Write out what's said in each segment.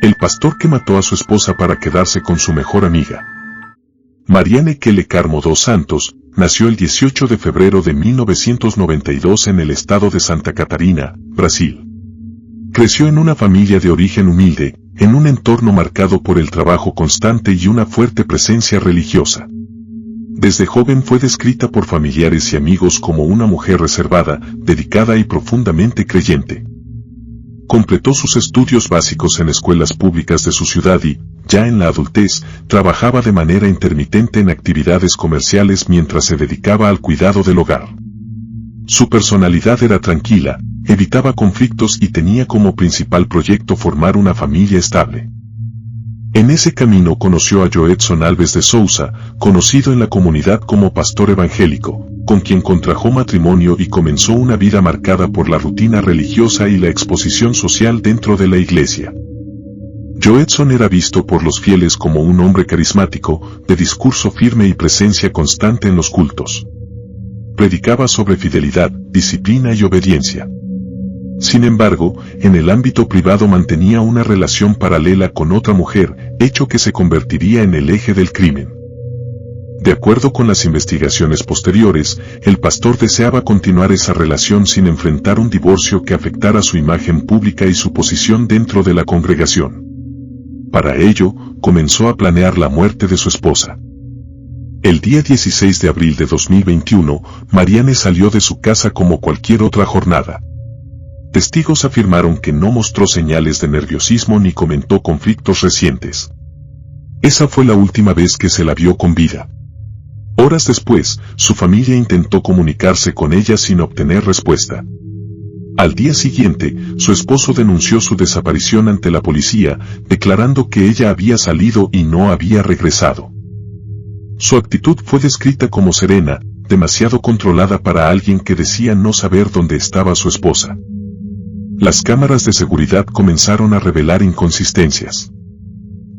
El pastor que mató a su esposa para quedarse con su mejor amiga. Marianne Kelly Carmo dos Santos nació el 18 de febrero de 1992 en el estado de Santa Catarina, Brasil. Creció en una familia de origen humilde, en un entorno marcado por el trabajo constante y una fuerte presencia religiosa. Desde joven fue descrita por familiares y amigos como una mujer reservada, dedicada y profundamente creyente. Completó sus estudios básicos en escuelas públicas de su ciudad y, ya en la adultez, trabajaba de manera intermitente en actividades comerciales mientras se dedicaba al cuidado del hogar. Su personalidad era tranquila, evitaba conflictos y tenía como principal proyecto formar una familia estable. En ese camino conoció a Joedson Alves de Souza, conocido en la comunidad como pastor evangélico, con quien contrajo matrimonio y comenzó una vida marcada por la rutina religiosa y la exposición social dentro de la iglesia. Joedson era visto por los fieles como un hombre carismático, de discurso firme y presencia constante en los cultos. Predicaba sobre fidelidad, disciplina y obediencia. Sin embargo, en el ámbito privado mantenía una relación paralela con otra mujer, hecho que se convertiría en el eje del crimen. De acuerdo con las investigaciones posteriores, el pastor deseaba continuar esa relación sin enfrentar un divorcio que afectara su imagen pública y su posición dentro de la congregación. Para ello, comenzó a planear la muerte de su esposa. El día 16 de abril de 2021, Marianne salió de su casa como cualquier otra jornada. Testigos afirmaron que no mostró señales de nerviosismo ni comentó conflictos recientes. Esa fue la última vez que se la vio con vida. Horas después, su familia intentó comunicarse con ella sin obtener respuesta. Al día siguiente, su esposo denunció su desaparición ante la policía, declarando que ella había salido y no había regresado. Su actitud fue descrita como serena, demasiado controlada para alguien que decía no saber dónde estaba su esposa. Las cámaras de seguridad comenzaron a revelar inconsistencias.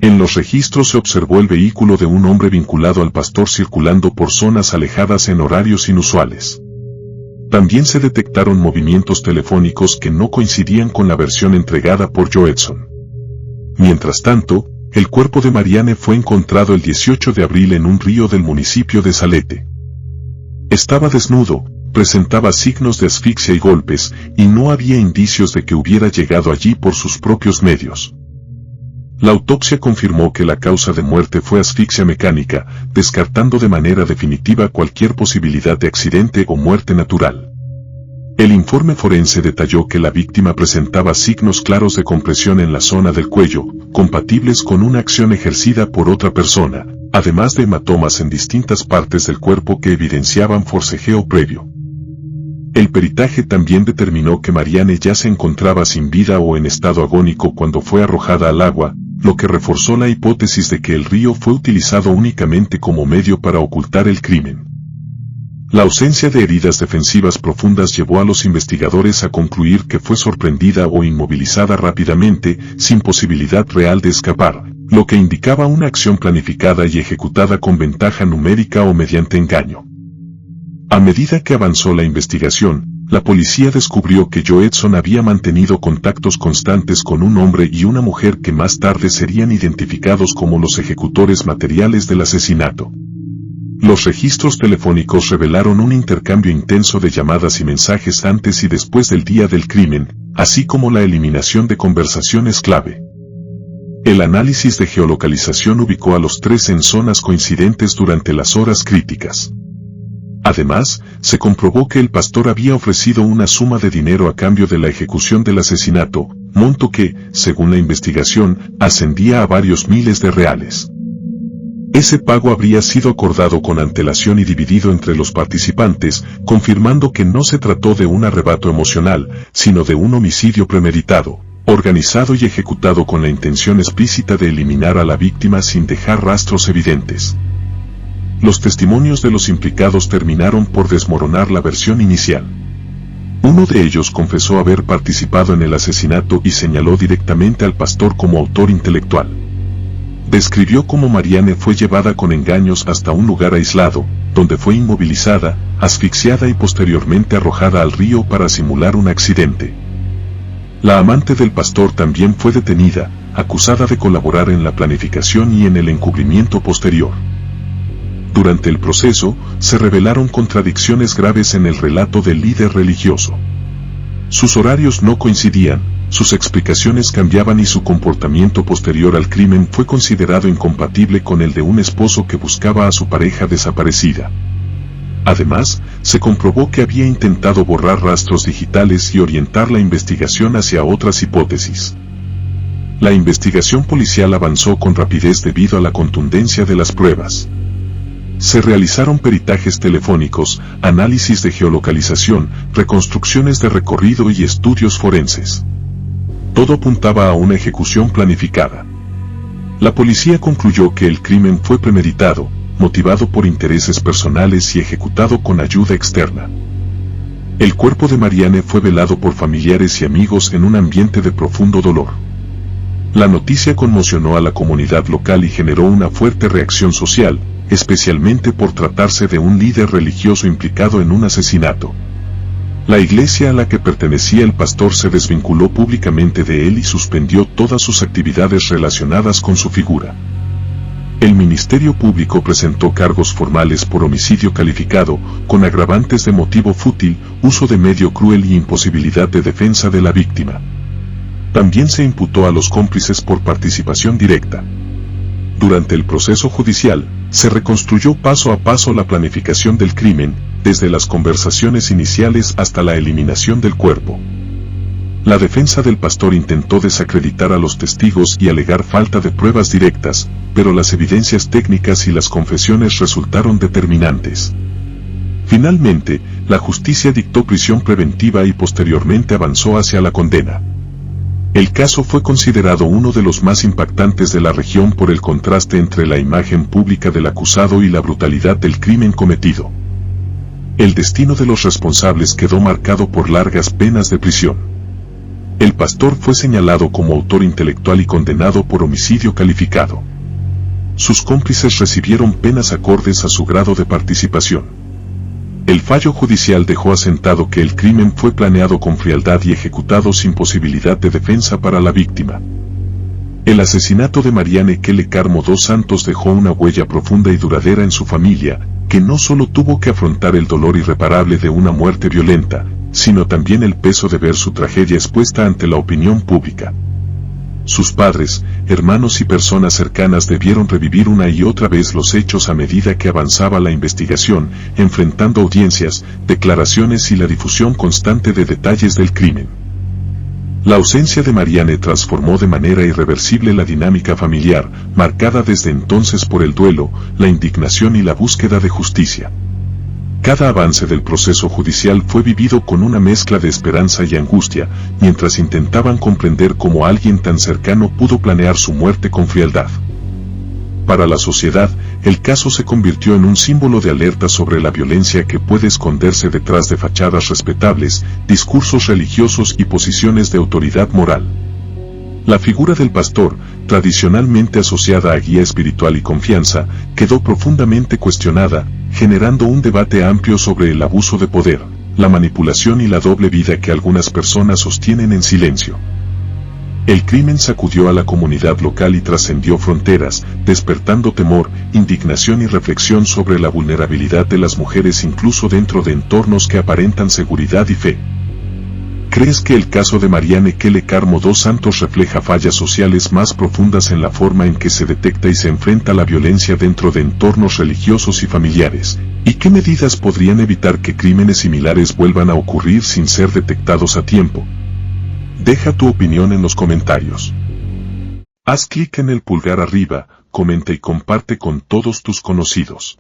En los registros se observó el vehículo de un hombre vinculado al pastor circulando por zonas alejadas en horarios inusuales. También se detectaron movimientos telefónicos que no coincidían con la versión entregada por Joedson. Mientras tanto, el cuerpo de Marianne fue encontrado el 18 de abril en un río del municipio de Salete. Estaba desnudo, presentaba signos de asfixia y golpes, y no había indicios de que hubiera llegado allí por sus propios medios. La autopsia confirmó que la causa de muerte fue asfixia mecánica, descartando de manera definitiva cualquier posibilidad de accidente o muerte natural. El informe forense detalló que la víctima presentaba signos claros de compresión en la zona del cuello, compatibles con una acción ejercida por otra persona, además de hematomas en distintas partes del cuerpo que evidenciaban forcejeo previo. El peritaje también determinó que Marianne ya se encontraba sin vida o en estado agónico cuando fue arrojada al agua, lo que reforzó la hipótesis de que el río fue utilizado únicamente como medio para ocultar el crimen. La ausencia de heridas defensivas profundas llevó a los investigadores a concluir que fue sorprendida o inmovilizada rápidamente, sin posibilidad real de escapar, lo que indicaba una acción planificada y ejecutada con ventaja numérica o mediante engaño. A medida que avanzó la investigación, la policía descubrió que Joedson había mantenido contactos constantes con un hombre y una mujer que más tarde serían identificados como los ejecutores materiales del asesinato. Los registros telefónicos revelaron un intercambio intenso de llamadas y mensajes antes y después del día del crimen, así como la eliminación de conversaciones clave. El análisis de geolocalización ubicó a los tres en zonas coincidentes durante las horas críticas. Además, se comprobó que el pastor había ofrecido una suma de dinero a cambio de la ejecución del asesinato, monto que, según la investigación, ascendía a varios miles de reales. Ese pago habría sido acordado con antelación y dividido entre los participantes, confirmando que no se trató de un arrebato emocional, sino de un homicidio premeditado, organizado y ejecutado con la intención explícita de eliminar a la víctima sin dejar rastros evidentes. Los testimonios de los implicados terminaron por desmoronar la versión inicial. Uno de ellos confesó haber participado en el asesinato y señaló directamente al pastor como autor intelectual. Describió cómo Marianne fue llevada con engaños hasta un lugar aislado, donde fue inmovilizada, asfixiada y posteriormente arrojada al río para simular un accidente. La amante del pastor también fue detenida, acusada de colaborar en la planificación y en el encubrimiento posterior. Durante el proceso, se revelaron contradicciones graves en el relato del líder religioso. Sus horarios no coincidían, sus explicaciones cambiaban y su comportamiento posterior al crimen fue considerado incompatible con el de un esposo que buscaba a su pareja desaparecida. Además, se comprobó que había intentado borrar rastros digitales y orientar la investigación hacia otras hipótesis. La investigación policial avanzó con rapidez debido a la contundencia de las pruebas. Se realizaron peritajes telefónicos, análisis de geolocalización, reconstrucciones de recorrido y estudios forenses. Todo apuntaba a una ejecución planificada. La policía concluyó que el crimen fue premeditado, motivado por intereses personales y ejecutado con ayuda externa. El cuerpo de Marianne fue velado por familiares y amigos en un ambiente de profundo dolor. La noticia conmocionó a la comunidad local y generó una fuerte reacción social, especialmente por tratarse de un líder religioso implicado en un asesinato. La iglesia a la que pertenecía el pastor se desvinculó públicamente de él y suspendió todas sus actividades relacionadas con su figura. El Ministerio Público presentó cargos formales por homicidio calificado, con agravantes de motivo fútil, uso de medio cruel y imposibilidad de defensa de la víctima. También se imputó a los cómplices por participación directa. Durante el proceso judicial, se reconstruyó paso a paso la planificación del crimen, desde las conversaciones iniciales hasta la eliminación del cuerpo. La defensa del pastor intentó desacreditar a los testigos y alegar falta de pruebas directas, pero las evidencias técnicas y las confesiones resultaron determinantes. Finalmente, la justicia dictó prisión preventiva y posteriormente avanzó hacia la condena. El caso fue considerado uno de los más impactantes de la región por el contraste entre la imagen pública del acusado y la brutalidad del crimen cometido. El destino de los responsables quedó marcado por largas penas de prisión. El pastor fue señalado como autor intelectual y condenado por homicidio calificado. Sus cómplices recibieron penas acordes a su grado de participación. El fallo judicial dejó asentado que el crimen fue planeado con frialdad y ejecutado sin posibilidad de defensa para la víctima. El asesinato de Marianne Kelle Carmo dos Santos dejó una huella profunda y duradera en su familia, que no solo tuvo que afrontar el dolor irreparable de una muerte violenta, sino también el peso de ver su tragedia expuesta ante la opinión pública. Sus padres, hermanos y personas cercanas debieron revivir una y otra vez los hechos a medida que avanzaba la investigación, enfrentando audiencias, declaraciones y la difusión constante de detalles del crimen. La ausencia de Marianne transformó de manera irreversible la dinámica familiar, marcada desde entonces por el duelo, la indignación y la búsqueda de justicia. Cada avance del proceso judicial fue vivido con una mezcla de esperanza y angustia, mientras intentaban comprender cómo alguien tan cercano pudo planear su muerte con frialdad. Para la sociedad, el caso se convirtió en un símbolo de alerta sobre la violencia que puede esconderse detrás de fachadas respetables, discursos religiosos y posiciones de autoridad moral. La figura del pastor, tradicionalmente asociada a guía espiritual y confianza, quedó profundamente cuestionada, generando un debate amplio sobre el abuso de poder, la manipulación y la doble vida que algunas personas sostienen en silencio. El crimen sacudió a la comunidad local y trascendió fronteras, despertando temor, indignación y reflexión sobre la vulnerabilidad de las mujeres incluso dentro de entornos que aparentan seguridad y fe. ¿Crees que el caso de Marianne Kelle Carmo dos Santos refleja fallas sociales más profundas en la forma en que se detecta y se enfrenta la violencia dentro de entornos religiosos y familiares? ¿Y qué medidas podrían evitar que crímenes similares vuelvan a ocurrir sin ser detectados a tiempo? Deja tu opinión en los comentarios. Haz clic en el pulgar arriba, comenta y comparte con todos tus conocidos.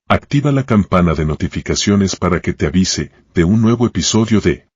Activa la campana de notificaciones para que te avise de un nuevo episodio de